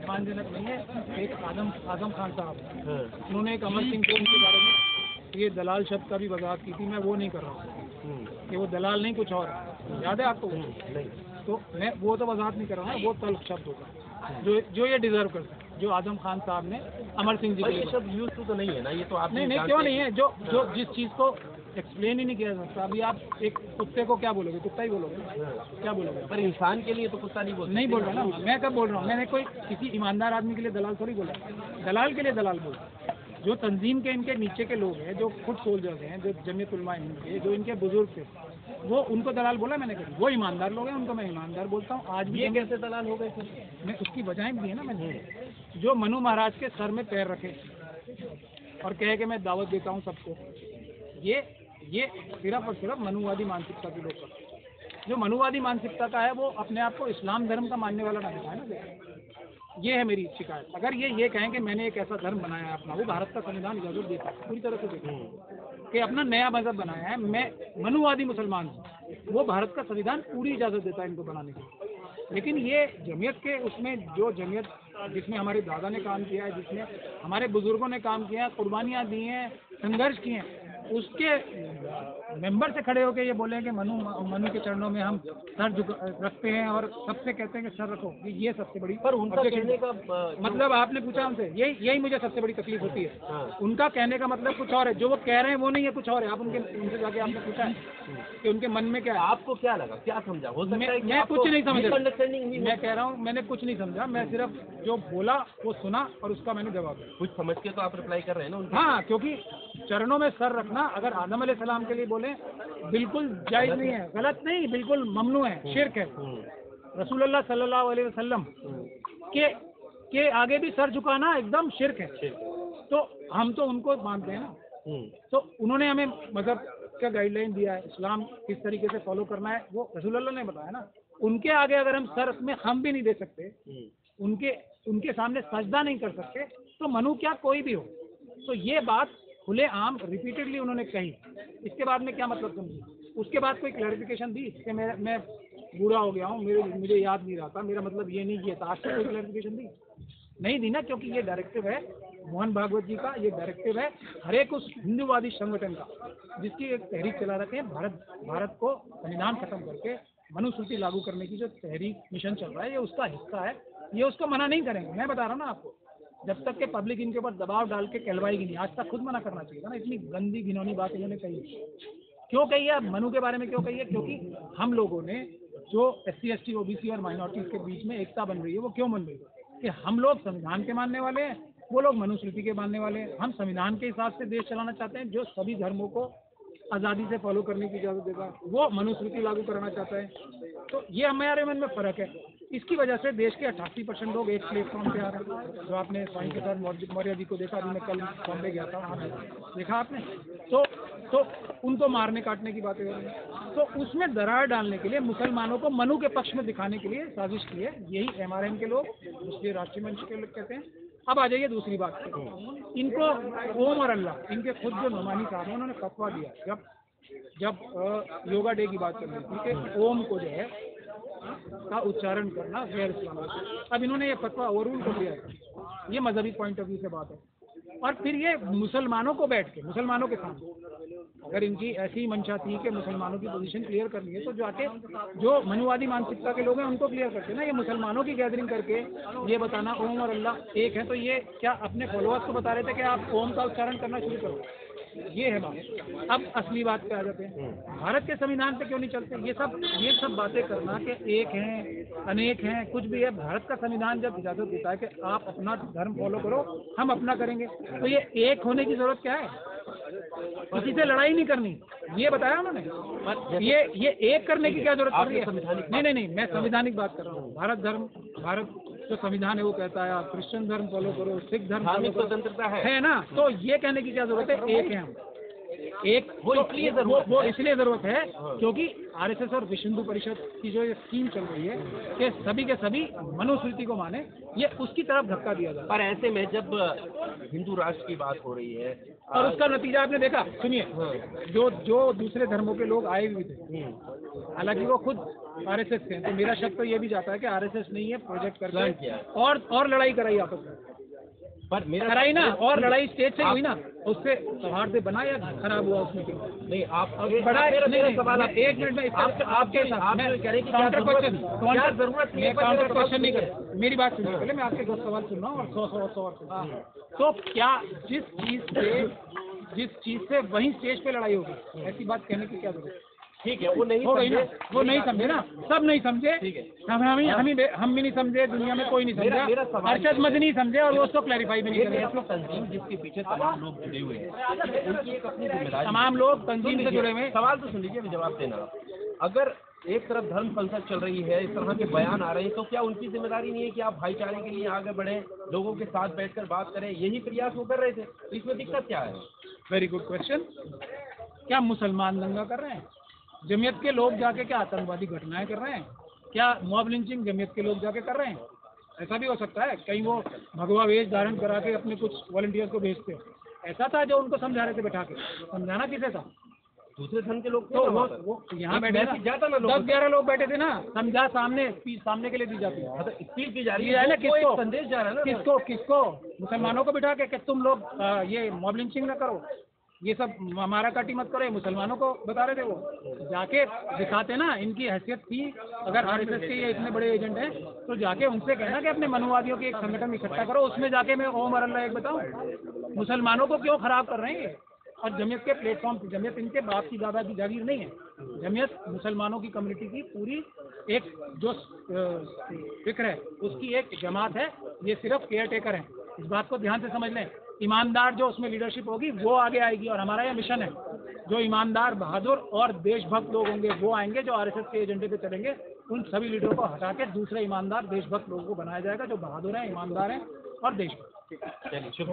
अपमानजनक नहीं है। एक आजम खान साहब, उन्होंने एक अमर सिंह के बारे में ये दलाल शब्द का भी वजाहत की थी, मैं वो नहीं कर रहा हूँ कि वो दलाल नहीं कुछ और, याद है आपको? नहीं, तो मैं वो तो वजाहत नहीं कर रहा हूँ, वो तल्ख शब्द होगा जो ये डिजर्व करता है, जो आजम खान साहब ने अमर सिंह जी के शब्द यूज तो नहीं है ना, ये तो आप नहीं क्यों नहीं है, जो जिस चीज़ को एक्सप्लेन ही नहीं किया जा सकता। अभी आप एक कुत्ते को क्या बोलोगे? कुत्ता ही बोलोगे, क्या बोलोगे? पर इंसान के लिए तो कुत्ता नहीं बोल रहा ना। मैं कब बोल रहा हूँ? मैंने कोई किसी ईमानदार आदमी के लिए दलाल थोड़ी बोला, दलाल के लिए दलाल बोला। जो तंजीम के इनके नीचे के लोग हैं, जो फुट सोल्जर्स हैं, जो जमीयत उलमा हिंद के, जो इनके बुजुर्ग थे, वो उनको दलाल बोला मैंने कभी? वो ईमानदार लोग हैं, उनको मैं ईमानदार बोलता हूँ। आज भी ये कैसे दलाल हो गए थे? मैं उसकी वजह भी है ना मैंने, जो मनु महाराज के सर में पैर रखे और कहे कि मैं दावत देता हूँ सबको, ये सिर्फ और सिर्फ मनुवादी मानसिकता के लोग करते हैं। जो मनुवादी मानसिकता का है वो अपने आप को इस्लाम धर्म का मानने वाला ना दिखाए ना। ये है मेरी शिकायत। अगर ये कहें कि मैंने एक ऐसा धर्म बनाया है अपना, वो भारत का संविधान इजाजत देता है पूरी तरह से देता कि अपना नया मजहब बनाया है, मैं मनुवादी मुसलमान हूँ, वो भारत का संविधान पूरी इजाजत देता है इनको बनाने की। लेकिन ये जमीयत के उसमें, जो जमीयत जिसमें हमारे दादा ने काम किया है, जिसमें हमारे बुजुर्गों ने काम किया, कुर्बानियाँ दी हैं, संघर्ष किए हैं, उसके मेंबर से खड़े होकर ये बोले कि मनु के चरणों में हम सर रखते हैं और सबसे कहते हैं कि सर रखो, ये सबसे बड़ी। पर उनका कहने का मतलब आपने पूछा हमसे, यही मुझे सबसे बड़ी तकलीफ होती है। हाँ। उनका कहने का मतलब कुछ और है, जो वो कह रहे हैं वो नहीं है, कुछ और है। आप उनसे जाके आपने पूछा है कि उनके मन में क्या है? आपको क्या लगा, क्या समझा? हो सकता है मैं कुछ नहीं समझा, मैं कह रहा हूँ मैंने कुछ नहीं समझा, मैं सिर्फ जो बोला वो सुना और उसका मैंने जवाब दिया। कुछ समझ के तो आप रिप्लाई कर रहे हैं ना? हाँ, क्योंकि चरणों में सर रखना अगर आदम अलैहिस्सलाम के लिए बोले बिल्कुल जायज़ नहीं है, गलत नहीं, बिल्कुल ममनू है, शिर्क है। रसूलुल्लाह सल्लल्लाहु अलैहि वसल्लम के आगे भी सर झुकाना एकदम शिर्क है। तो हम तो उनको मानते हैं ना, तो उन्होंने हमें मजहब का गाइडलाइन दिया है, इस्लाम किस तरीके से फॉलो करना है वो रसूलुल्लाह ने बताया ना। उनके आगे अगर हम सर में हम भी नहीं दे सकते, उनके सामने सजदा नहीं कर सकते, तो मनु क्या कोई भी हो। तो ये बात खुले आम रिपीटेडली उन्होंने कही। इसके बाद में क्या मतलब समझी? उसके बाद कोई क्लैरिफिकेशन दी कि मैं बूढ़ा हो गया हूँ, मुझे याद नहीं रहा था, मेरा मतलब ये नहीं किया था, आज तक कोई क्लैरिफिकेशन दी नहीं दी ना, क्योंकि ये डायरेक्टिव है मोहन भागवत जी का, ये डायरेक्टिव है हर एक उस हिंदूवादी संगठन का जिसकी एक तहरीक चला रखे हैं, भारत को संविधान खत्म करके मनुस्मृति लागू करने की जो तहरीक मिशन चल रहा है, ये उसका हिस्सा है। ये उसको मना नहीं करेंगे, मैं बता रहा हूँ ना आपको, जब तक के पब्लिक इनके ऊपर दबाव डाल के कहलवाएगी नहीं। आज तक खुद मना करना चाहिए था ना, इतनी गंदी घिनौनी बात इन्होंने कही। क्यों कही है? मनु के बारे में क्यों कही है? क्योंकि हम लोगों ने जो SC ST OBC और माइनॉरिटीज के बीच में एकता बन रही है, वो क्यों बन रही है? कि हम लोग संविधान के मानने वाले हैं, वो लोग मनुस्मृति के मानने वाले हैं। हम संविधान के हिसाब से देश चलाना चाहते हैं, जो सभी धर्मों को आज़ादी से फॉलो करने की इजाज़त देगा, वो मनुस्मृति लागू कराना चाहता है। तो ये हमारे मन में फ़र्क है। इसकी वजह से देश के 88% लोग एक प्लेटफॉर्म पे आ रहे हैं। जो आपने स्वाइन के साथ मौर्य जी को देखा, अभी मैं कल बॉम्बे गया था, देखा आपने, तो उनको मारने काटने की बातें हो रही हैं। तो उसमें दरार डालने के लिए, मुसलमानों को मनु के पक्ष में दिखाने के लिए साजिश की है। यही MRM के लोग, मुस्लिम राष्ट्रीय मंच के लोग कहते हैं। अब आ जाइए दूसरी बात पे। इनको ओम और अल्लाह, इनके खुद जो नुमानी साहब हैं, उन्होंने फतवा दिया जब योगा डे की बात कर रही थी कि ओम को जो है का उच्चारण करना गैर इस्लामिक। अब इन्होंने ये फतवा ओवररूल कर दिया है। ये मजहबी पॉइंट ऑफ व्यू से बात है। और फिर ये मुसलमानों को बैठ के, मुसलमानों के सामने, अगर इनकी ऐसी मंशा थी कि मुसलमानों की पोजीशन क्लियर करनी है, तो जाके जो मनुवादी मानसिकता के लोग हैं उनको क्लियर करते ना। ये मुसलमानों की गैदरिंग करके ये बताना ओम और अल्लाह एक है, तो ये क्या अपने फॉलोअर्स को बता रहे थे कि आप ओम का उच्चारण करना शुरू करो? ये है बात। अब असली बात पे आ जाते हैं, भारत के संविधान पे क्यों नहीं चलते? ये सब बातें करना कि एक हैं, अनेक हैं, कुछ भी है। भारत का संविधान जब इजाजत देता है कि आप अपना धर्म फॉलो करो, हम अपना करेंगे, तो ये एक होने की जरूरत क्या है? किसी से लड़ाई नहीं करनी, ये बताया उन्होंने। ये एक करने की क्या जरूरत पड़ रही है? नहीं, मैं संवैधानिक बात कर रहा हूँ। भारत जो संविधान है वो कहता है आप क्रिश्चियन धर्म फॉलो करो, सिख धर्म फॉलो करो, स्वतंत्रता है ना। तो ये कहने की क्या जरूरत है? एक है हम, एक वो इसलिए जरूरत है क्योंकि RSS और विश्व हिंदू परिषद की जो ये स्कीम चल रही है कि सभी के सभी मनुस्मृति को माने, ये उसकी तरफ धक्का दिया जाए। पर ऐसे में जब हिंदू राष्ट्र की बात हो रही है और उसका नतीजा आपने देखा, सुनिए, जो दूसरे धर्मों के लोग आए हुए थे, हालांकि वो खुद आरएसएस से हैं। तो मेरा शक तो ये भी जाता है कि आरएसएस नहीं है, प्रोजेक्ट करके और लड़ाई कराई आपस में, पर मेरा कराई ना, और लड़ाई स्टेज से हुई ना, उससे सौहार्द बना या खराब हुआ उसमें? नहीं, आप बड़ा मेरा सवाल, एक मिनट में आपके काउंटर क्वेश्चन नहीं कर, मेरी बात सुनिए पहले, मैं आपके 10 सवाल सुन रहा हूँ और 100 तो क्या जिस चीज से वहीं स्टेज पे लड़ाई होगी, ऐसी बात कहने की क्या जरूरत? ठीक है, वो नहीं हो गई ना, वो नहीं समझे ना, सब नहीं समझे, ठीक है, हम भी नहीं समझे, दुनिया में कोई नहीं समझा, अरशद मदनी नहीं समझे और वो उसको क्लैरिफाई भी नहीं करेंगे। तंजीम जिसके पीछे तमाम लोग जुड़े हुए हैं, उनकी एक अपनी जिम्मेदारी, तमाम लोग तंजीम से जुड़े हुए हैं। सवाल तो सुन लीजिए, जवाब देना। अगर एक तरफ धर्म संसद चल रही है, इस तरह के बयान आ रहे हैं, तो क्या उनकी जिम्मेदारी नहीं है कि आप भाईचारे के लिए आगे बढ़े, लोगों के साथ बैठकर बात करें? यही प्रयास वो कर रहे थे, तो इसमें दिक्कत क्या है? Very good question. क्या मुसलमान दंगा कर रहे हैं? जमीयत के लोग जाके क्या आतंकवादी घटनाएं कर रहे हैं? क्या मॉब लिंचिंग जमीयत के लोग जाके कर रहे हैं? ऐसा भी हो सकता है, कहीं वो भगवा वेश धारण करा के अपने कुछ वॉलंटियर्स को भेजते, ऐसा था जो उनको समझा रहे थे बैठा के? समझाना किसे था? दूसरे धर्म के लोग तो वो यहाँ बैठे जाता ना, 10-11 लोग बैठे थे ना, समझा सामने, स्पीच सामने के लिए दी जाती है, स्पीच दी जा रही है ना, किसको संदेश जा रहा है ना, किसको मुसलमानों को बिठा के कि तुम लोग ये मॉब लिंचिंग ना करो, ये सब हमारा काटी मत करो, मुसलमानों को बता रहे थे। वो जाके दिखाते ना, इनकी हैसियत थी, अगर आरएसएस के ये इतने बड़े एजेंट हैं तो जाके उनसे कहना कि अपने मनुवादियों की एक संगठन इकट्ठा करो, उसमें जाके मैं ओम अल्लाह एक बताऊं, मुसलमानों को क्यों खराब कर रहे हैं? और जमीयत के प्लेटफॉर्म, जमीयत इनके बाप की दादा की जागीर नहीं है, जमीयत मुसलमानों की कम्युनिटी की पूरी एक जो फिक्र है उसकी एक जमात है, ये सिर्फ केयर टेकर है। इस बात को ध्यान से समझ लें, ईमानदार जो उसमें लीडरशिप होगी वो आगे आएगी, और हमारा यह मिशन है, जो ईमानदार, बहादुर और देशभक्त लोग होंगे वो आएंगे, जो आरएसएस के एजेंडे पे चलेंगे। उन सभी लीडरों को हटा के दूसरे ईमानदार देशभक्त लोगों को बनाया जाएगा, जो बहादुर हैं, ईमानदार हैं और देशभक्त। चलिए, शुभ